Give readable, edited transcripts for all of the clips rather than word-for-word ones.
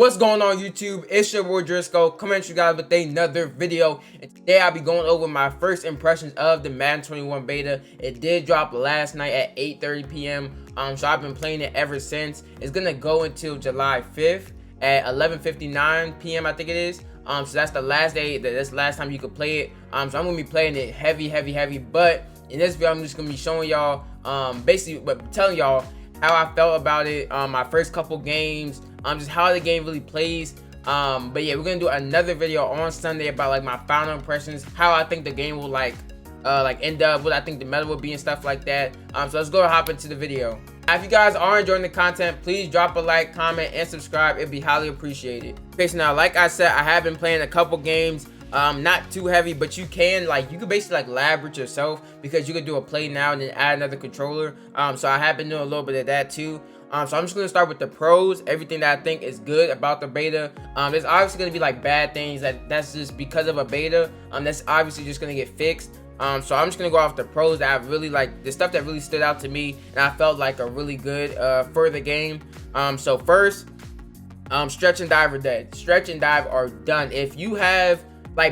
What's going on YouTube? It's your boy Jurisco coming at you guys with another video, and today I'll be going over my first impressions of the Madden 21 beta. It did drop last night at 8:30 p.m. So I've been playing it ever since. It's gonna go until July 5th at 11:59 p.m. I think it is. So that's the last day, that's the last time you could play it. So I'm gonna be playing it heavy, but in this video I'm just gonna be showing y'all basically telling y'all how I felt about it, my first couple games, just how the game really plays. But yeah, we're gonna do another video on Sunday about like my final impressions, how I think the game will like end up, what I think the meta will be and stuff like that. So let's go hop into the video. Now, if you guys are enjoying the content, please drop a like, comment, and subscribe. It'd be highly appreciated. Okay, so now like I said, I have been playing a couple games. Not too heavy, but you can basically like lab it yourself, because you could do a play now and then add another controller. So I have been doing a little bit of that too. So I'm just gonna start with the pros, everything that I think is good about the beta. There's obviously gonna be like bad things that's just because of a beta. That's obviously just gonna get fixed. So I'm just gonna go off the pros that I really like, the stuff that really stood out to me and I felt like are really good for the game. So first, stretch and dive are dead. Stretch and dive are done. If you have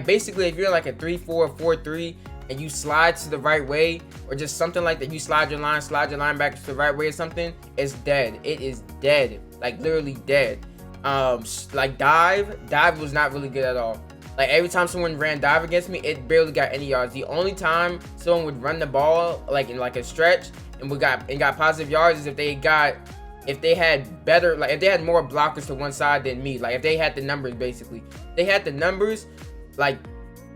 basically if you're like a 3-4, 4-3 and you slide to the right way, or just something like that, you slide your line back to the right way or something, it's dead. It is dead, like literally dead. Like dive was not really good at all. Like every time someone ran dive against me, it barely got any yards. The only time someone would run the ball like in like a stretch and got positive yards is if they had better, like if they had more blockers to one side than me. Like if they had the numbers, basically. They had the numbers, like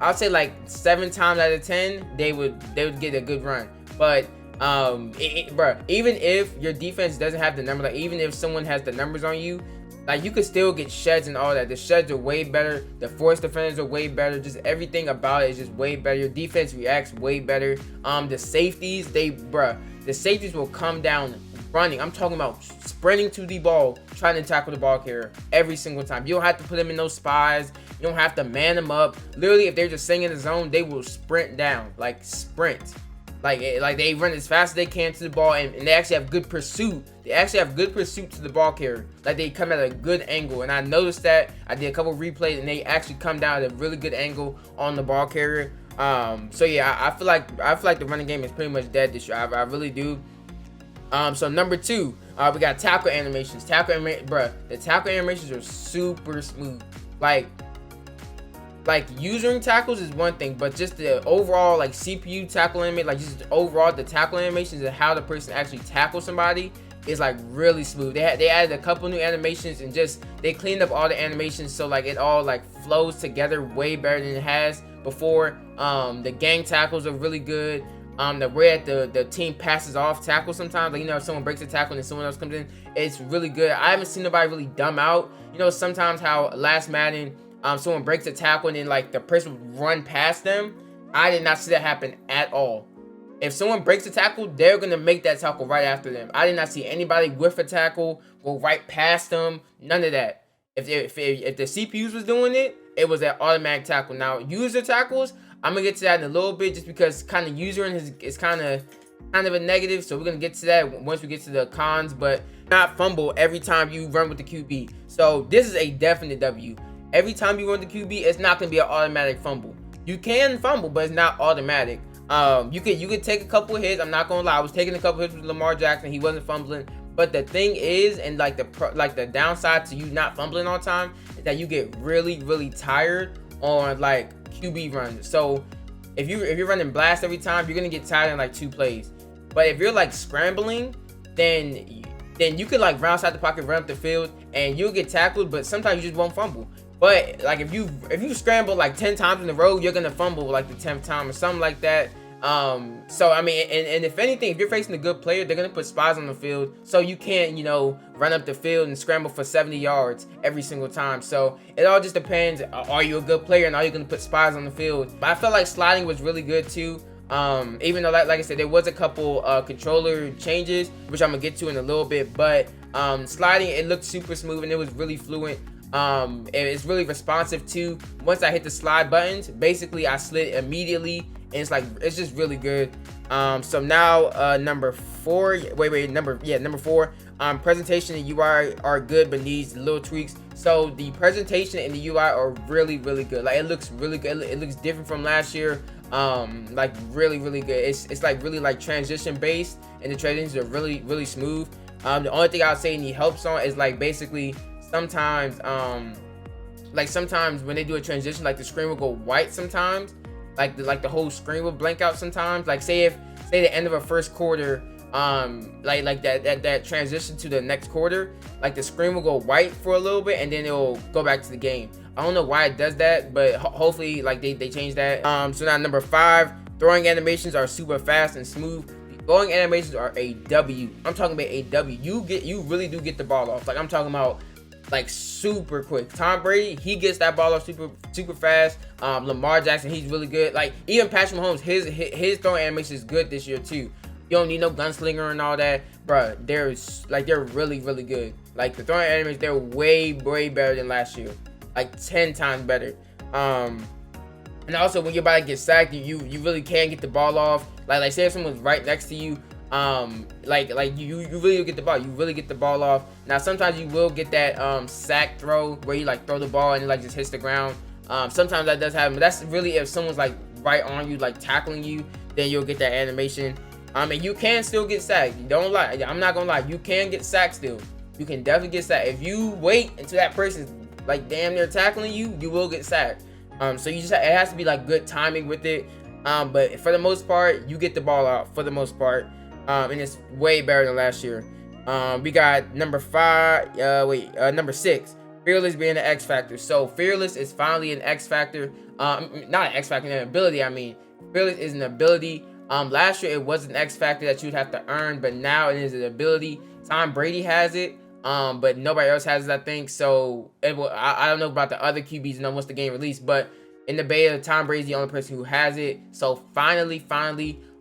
I'll say like 7 times out of 10 they would get a good run. But bro, even if your defense doesn't have the number, like even if someone has the numbers on you, like you could still get sheds and all that. The sheds are way better, the force defenders are way better, just everything about it is just way better. Your defense reacts way better. The safeties, the safeties will come down running. I'm talking about sprinting to the ball, trying to tackle the ball carrier every single time. You don't have to put them in those spies. You don't have to man them up. Literally, if they're just sitting in the zone, they will sprint down, like sprint. Like they run as fast as they can to the ball, and they actually have good pursuit. They actually have good pursuit to the ball carrier. Like they come at a good angle, and I noticed that. I did a couple replays, and they actually come down at a really good angle on the ball carrier. So yeah, I feel like the running game is pretty much dead this year. I really do. So number 2, we got tackle animations. The tackle animations are super smooth. Like using tackles is one thing, but just the overall like CPU tackle animation, like just overall the tackle animations and how the person actually tackles somebody is like really smooth. They added a couple new animations, and just they cleaned up all the animations, so like it all like flows together way better than it has before. The gang tackles are really good. The way that the team passes off tackles sometimes, like if someone breaks a tackle and then someone else comes in, it's really good. I haven't seen nobody really dumb out. Sometimes how last Madden, someone breaks a tackle and then like the person would run past them. I did not see that happen at all. If someone breaks a tackle, they're gonna make that tackle right after them. I did not see anybody whiff a tackle, go right past them. None of that. If the CPUs was doing it, it was an automatic tackle. Now user tackles, I'm gonna get to that in a little bit, just because kind of usering is kind of a negative. So we're gonna get to that once we get to the cons. But not fumble every time you run with the QB. So this is a definite W. Every time you run the QB, it's not gonna be an automatic fumble. You can fumble, but it's not automatic. You could take a couple of hits. I'm not gonna lie, I was taking a couple of hits with Lamar Jackson. He wasn't fumbling. But the thing is, and like the downside to you not fumbling all the time, is that you get really tired on like QB runs. So if you're running blast every time, you're gonna get tired in like 2 plays. But if you're like scrambling, then you could like run outside the pocket, run up the field, and you'll get tackled, but sometimes you just won't fumble. But like if you scramble like 10 times in a row, you're gonna fumble like the 10th time or something like that. So I mean, and if anything, if you're facing a good player, they're gonna put spies on the field, so you can't run up the field and scramble for 70 yards every single time. So it all just depends. Are you a good player, and are you gonna put spies on the field? But I felt like sliding was really good too. Even though like I said, there was a couple controller changes, which I'm gonna get to in a little bit. But sliding, it looked super smooth and it was really fluent. And it's really responsive too. Once I hit the slide buttons, basically I slid immediately, and it's just really good. So now number 4, number 4, Presentation and UI are good, but needs little tweaks. So the presentation and the UI are really good. Like, it looks really good. It looks different from last year. Like really good. It's like really like transition based, and the transitions are really smooth. The only thing I'll say need helps on is like basically sometimes sometimes when they do a transition, like the screen will go white sometimes, like the whole screen will blank out sometimes. Like say the end of a first quarter, like that transition to the next quarter, like the screen will go white for a little bit and then it will go back to the game. I don't know why it does that, but hopefully like they change that. So now number 5, throwing animations are super fast and smooth. The throwing animations are a W. I'm talking about a W. You really do get the ball off. Like I'm talking about like super quick. Tom Brady, he gets that ball off super fast. Lamar Jackson, he's really good. Like even Patrick Mahomes, his throwing animation is good this year too. You don't need no gunslinger and all that, bro. They're really good. Like the throwing animations, they're way better than last year, like 10 times better. And also when you're about to get sacked, you really can get the ball off. Like say if someone's right next to you, like you really get the ball. You really get the ball off. Now sometimes you will get that sack throw where you like throw the ball and it like just hits the ground. Sometimes that does happen, but that's really if someone's like right on you, like tackling you, then you'll get that animation. And you can still get sacked. Don't lie. I'm not gonna lie. You can get sacked still. You can definitely get sacked. If you wait until that person's like damn near tackling you, you will get sacked. So you just it has to be like good timing with it. But for the most part, you get the ball out for the most part. And it's way better than last year. We got number 6. Fearless being an X factor. So Fearless is finally an X factor. Not an X factor, an ability. I mean, Fearless is an ability. Last year it was an X factor that you'd have to earn, but now it is an ability. Tom Brady has it, but nobody else has it, I think. So I don't know about the other QBs and once the game released, but in the beta, Tom Brady's the only person who has it. So finally,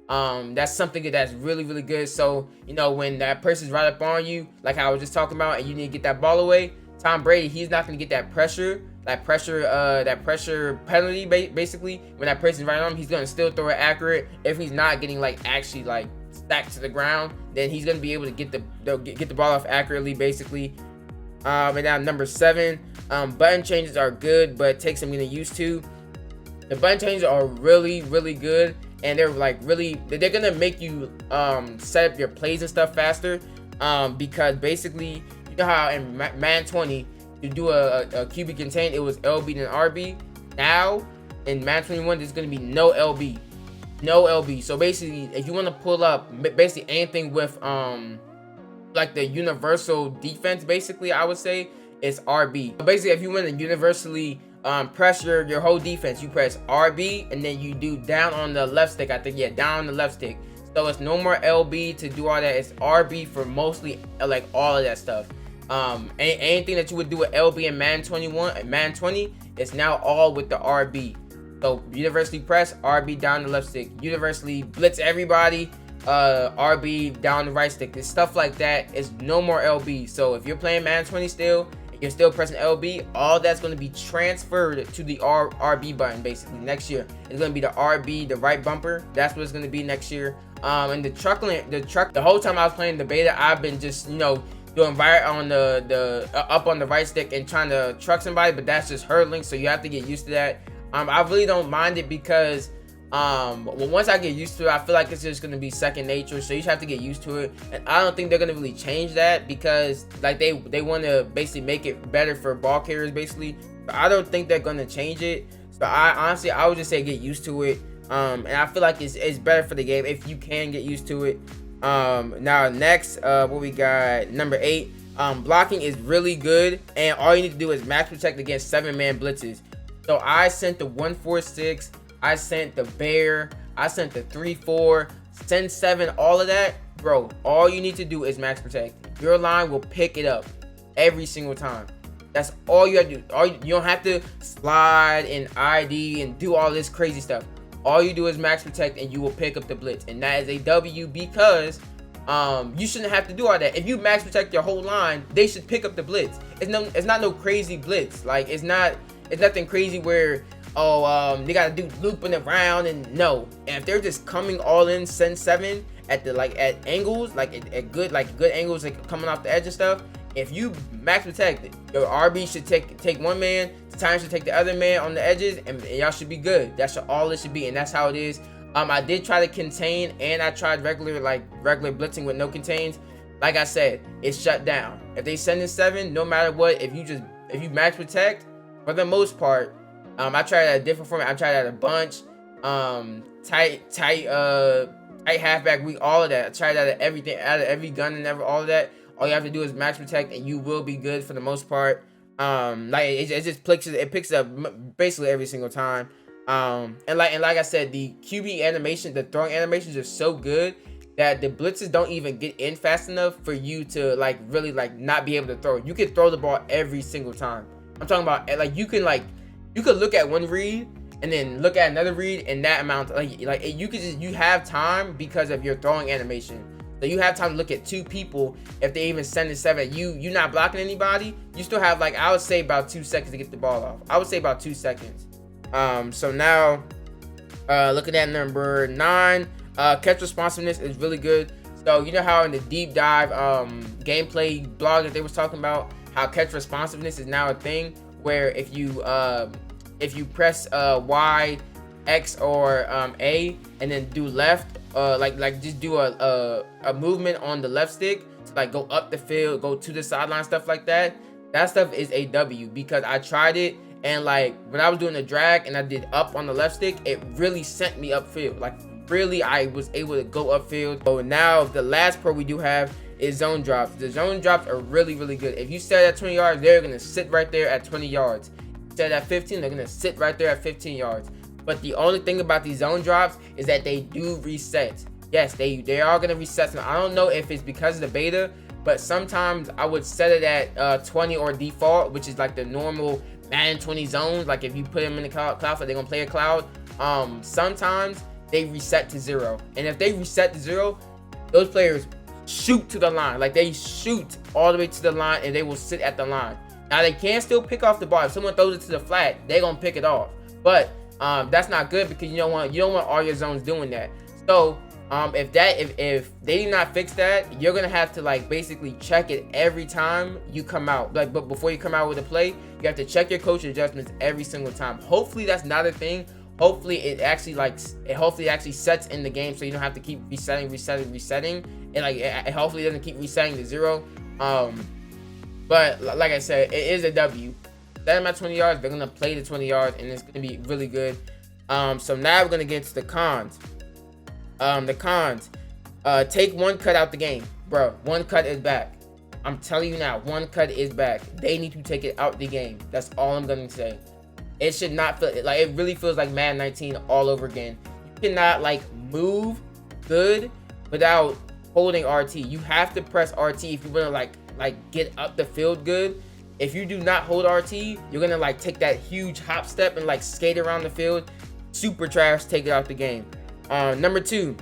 that's something that's really good. So you know when that person's right up on you, like I was just talking about, and you need to get that ball away, Tom Brady, he's not going to get that pressure penalty. Basically when that person's right on him, he's going to still throw it accurate. If he's not getting like actually like stacked to the ground, then he's going to be able to get the ball off accurately basically. And now number 7, button changes are good, but it takes some getting used to. The button changes are really good, and they're like they're gonna make you set up your plays and stuff faster, because basically you know how in Madden 20 you do a QB contain, it was LB and RB. Now in Madden 21 there's gonna be no LB. So basically if you want to pull up basically anything with like the universal defense, basically I would say it's RB. So basically if you want to universally press your whole defense, you press RB and then you do down on the left stick. I think, yeah, down on the left stick. So it's no more LB to do all that. It's RB for mostly like all of that stuff. Anything that you would do with LB in Madden 21 and Madden 20, it's now all with the RB. So universally press RB down the left stick, universally blitz everybody, RB down the right stick. There's stuff like that. It's no more LB. So if you're playing Madden 20 still, you're still pressing LB, all that's going to be transferred to the RB button basically next year. It's going to be the RB, the right bumper. That's what it's going to be next year. And the whole time I was playing the beta, I've been just, you know, doing right on the up on the right stick and trying to truck somebody, but that's just hurdling, so you have to get used to that. I really don't mind it because once I get used to it, I feel like it's just gonna be second nature. So you just have to get used to it, and I don't think they're gonna really change that because like they want to basically make it better for ball carriers basically. But I don't think they're gonna change it. So I would just say get used to it. And I feel like it's better for the game if you can get used to it. Now next, what we got, number 8. Blocking is really good, and all you need to do is max protect against 7-man blitzes. So I sent the 1-4-6. I sent the bear, I sent the 3-4, send 7, all of that, bro. All you need to do is max protect. Your line will pick it up every single time. That's all you have to do. You don't have to slide and ID and do all this crazy stuff. All you do is max protect and you will pick up the blitz, and that is a W because you shouldn't have to do all that. If you max protect your whole line, they should pick up the blitz. It's not no crazy blitz. Like it's nothing crazy where they gotta do looping around, and no. And if they're just coming all in send 7 at the at angles, at good angles, like coming off the edge and stuff, if you max protect it, your RB should take one man, Titan should take the other man on the edges, and y'all should be good. That's all it should be, and that's how it is. I did try to contain, and I tried regular blitzing with no contains. Like I said, it's shut down. If they send in 7, no matter what, if you max protect, for the most part, I tried at a different format. I tried at a bunch, tight halfback weak, all of that. I tried out of everything, out of every gun and all of that. All you have to do is max protect, and you will be good for the most part. It just picks up basically every single time. And like I said, the QB animation, the throwing animations are so good that the blitzes don't even get in fast enough for you to really not be able to throw. You can throw the ball every single time. I'm talking about you could look at one read and then look at another read, and that amount you have time because of your throwing animation. So you have time to look at 2 people. If they even send it 7, you're not blocking anybody. You still have I would say about 2 seconds to get the ball off. I would say about 2 seconds. So now, looking at number 9, catch responsiveness is really good. So you know how in the deep dive gameplay blog that they was talking about, how catch responsiveness is now a thing, where if you press Y, X, or A, and then do left, just do a movement on the left stick to go up the field, go to the sideline, stuff like that. That stuff is a W, because I tried it, and when I was doing the drag and I did up on the left stick, it really sent me upfield. Really, I was able to go upfield. So now the last pro we do have is zone drops. The zone drops are really, really good. If you set at 20 yards, they're gonna sit right there at 20 yards. Set at 15, they're gonna sit right there at 15 yards. But the only thing about these zone drops is that they do reset. Yes, they are gonna reset. I don't know if it's because of the beta, but sometimes I would set it at 20 or default, which is the normal Madden 20 zones. If you put them in the cloud, they're gonna play a cloud. Sometimes they reset to 0, and if they reset to 0, those players shoot to the line. They shoot all the way to the line, and they will sit at the line. Now they can still pick off the ball. If someone throws it to the flat, they're gonna pick it off. But that's not good, because you don't want all your zones doing that. So if they do not fix that, you're gonna have to basically check it every time you come out. But before you come out with a play, you have to check your coach adjustments every single time. Hopefully that's not a thing. Hopefully it actually sets in the game, so you don't have to keep resetting, and hopefully it doesn't keep resetting to 0. But like I said, it is a W. Set them at 20 yards, they're gonna play the 20 yards, and it's gonna be really good. So now we're gonna get to the cons. Take one cut out the game, bro. One cut is back. I'm telling you now, one cut is back. They need to take it out the game. That's all I'm gonna say. It should not feel it really feels like Madden 19 all over again. You cannot move good without holding RT. You have to press RT if you want to get up the field good. If you do not hold RT, you're gonna take that huge hop step and skate around the field. Super trash. Take it out the game. Number 2,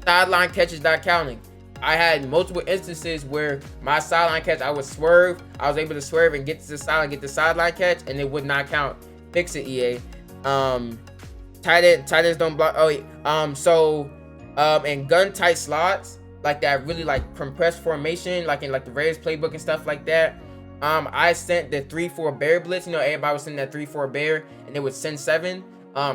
sideline catches not counting. I had multiple instances where my sideline catch, I would swerve. I was able to swerve and get to the sideline, get the sideline catch, and it would not count. Fix it, EA. Tight ends don't block. And gun tight slots, that really compressed formation, in the Raiders playbook and stuff like that. I sent the 3-4 bear blitz. Everybody was sending that 3-4 bear, and it would send 7.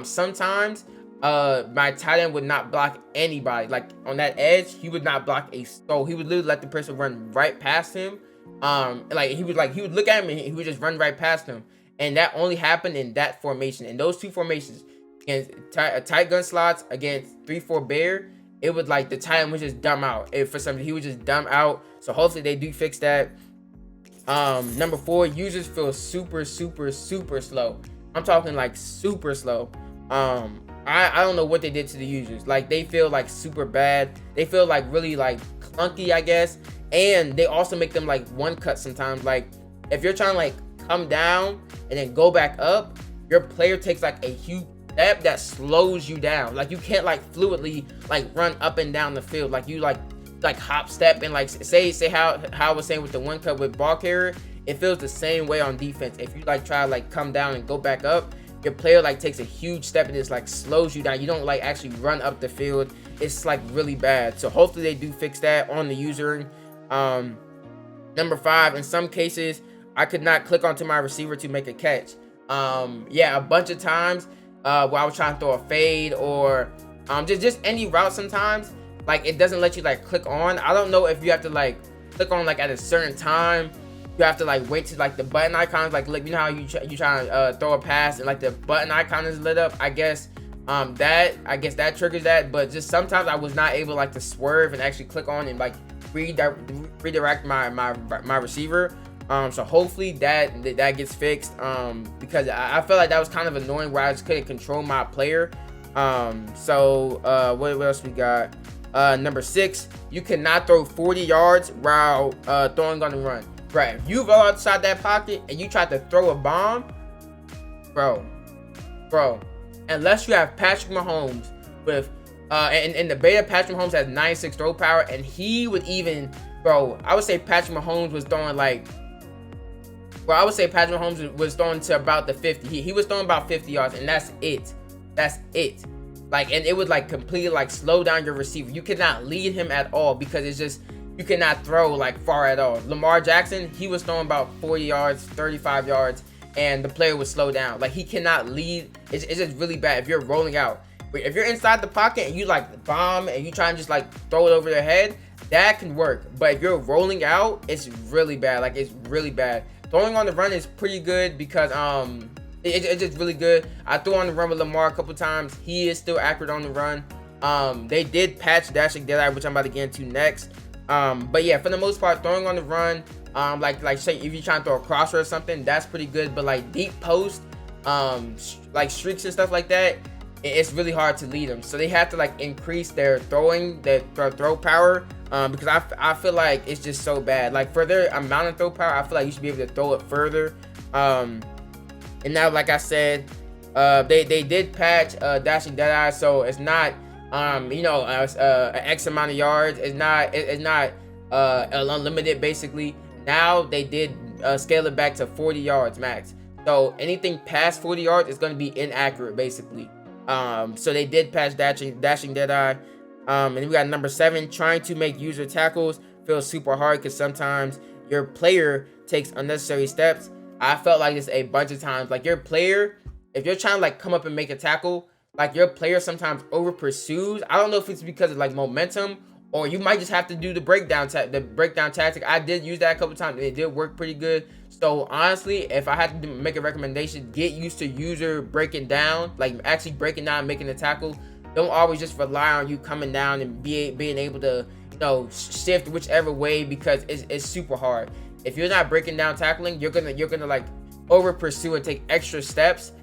Sometimes my tight end would not block anybody. On that edge, he would not block a soul. He would literally let the person run right past him. He would look at him and he would just run right past him. And that only happened in that formation. In those 2 formations, against tight gun slots against 3-4 bear, it would the tight end would just dumb out. For some reason, he would just dumb out. So hopefully they do fix that. Number 4, users feel super slow. I'm talking super slow. I don't know what they did to the users. They feel super bad. They feel really clunky, I guess. And they also make them one cut sometimes. If you're trying to come down and then go back up, your player takes a huge step that slows you down. You can't fluidly run up and down the field. You hop step and say how I was saying with the one cut with ball carrier, it feels the same way on defense. If you try to come down and go back up, your player like takes a huge step and it's like slows you down. You don't like actually run up the field. It's like really bad. So hopefully they do fix that on the user. Number 5, in some cases I could not click onto my receiver to make a catch. Yeah, a bunch of times where I was trying to throw a fade or just any route, sometimes like it doesn't let you like click on. I don't know if you have to like click on like at a certain time. You have to like wait till like the button icons like look, you know how you try to throw a pass and like the button icon is lit up. I guess that triggers that. But just sometimes I was not able like to swerve and actually click on and like redirect my receiver. So hopefully that gets fixed, because I felt like that was kind of annoying where I just couldn't control my player. So what else we got? Number 6, you cannot throw 40 yards while throwing on the run. Right, if you go outside that pocket and you try to throw a bomb, bro, unless you have Patrick Mahomes with in the beta, Patrick Mahomes has 96 throw power, and he would even, bro, I would say Patrick Mahomes was throwing like, I would say Patrick Mahomes was throwing to about the 50. He was throwing about 50 yards, and that's it. Like, and it would like completely like slow down your receiver. You cannot lead him at all because it's just, you cannot throw like far at all. Lamar Jackson, he was throwing about 40 yards, 35 yards, and the player would slow down. Like, he cannot lead. It's just really bad if you're rolling out. But if you're inside the pocket and you like bomb and you try and just like throw it over their head, that can work. But if you're rolling out, it's really bad. Like, it's really bad. Throwing on the run is pretty good because it's just really good. I threw on the run with Lamar a couple times. He is still accurate on the run. They did patch dashing deadeye, which I'm about to get into next. But yeah, for the most part, throwing on the run, like say if you're trying to throw a crosser or something, that's pretty good. But like deep post, like streaks and stuff like that, it's really hard to lead them. So they have to like increase their throwing, their throw power, because I feel like it's just so bad. Like, for their amount of throw power, I feel like you should be able to throw it further. And now, like I said, they did patch dashing deadeye, so it's not an X amount of yards. It's not unlimited basically. Now they did scale it back to 40 yards max. So anything past 40 yards is going to be inaccurate basically. So they did patch dashing deadeye. And then we got number 7, trying to make user tackles feels super hard because sometimes your player takes unnecessary steps. I felt like this a bunch of times. Like, your player, if you're trying to like come up and make a tackle, like your player sometimes over pursues. I don't know if it's because of like momentum, or you might just have to do the breakdown tactic. I did use that a couple times and it did work pretty good. So honestly, if I had to make a recommendation, get used to user breaking down, like actually breaking down and making the tackle. Don't always just rely on you coming down and being able to, shift whichever way, because it's super hard. If you're not breaking down tackling, you're gonna like over pursue and take extra steps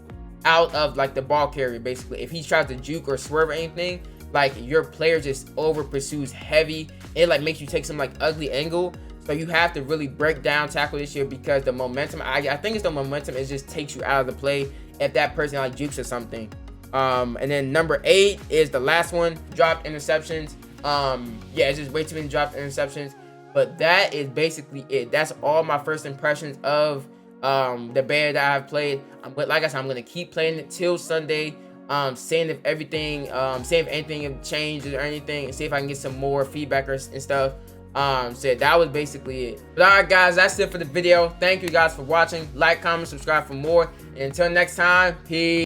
out of like the ball carrier basically. If he tries to juke or swerve or anything, like your player just over pursues heavy. It like makes you take some like ugly angle. So you have to really break down tackle this year, because the momentum, I think it's the momentum, it just takes you out of the play if that person like jukes or something. And then number 8 is the last one, dropped interceptions. Yeah, it's just way too many dropped interceptions. But that is basically it. That's all my first impressions of the beta that I've played. But like I said, I'm gonna keep playing it till Sunday, seeing if anything changed or anything, and see if I can get some more feedback and stuff. So that was basically it. But alright guys, that's it for the video. Thank you guys for watching. Like, comment, subscribe for more, and until next time, peace.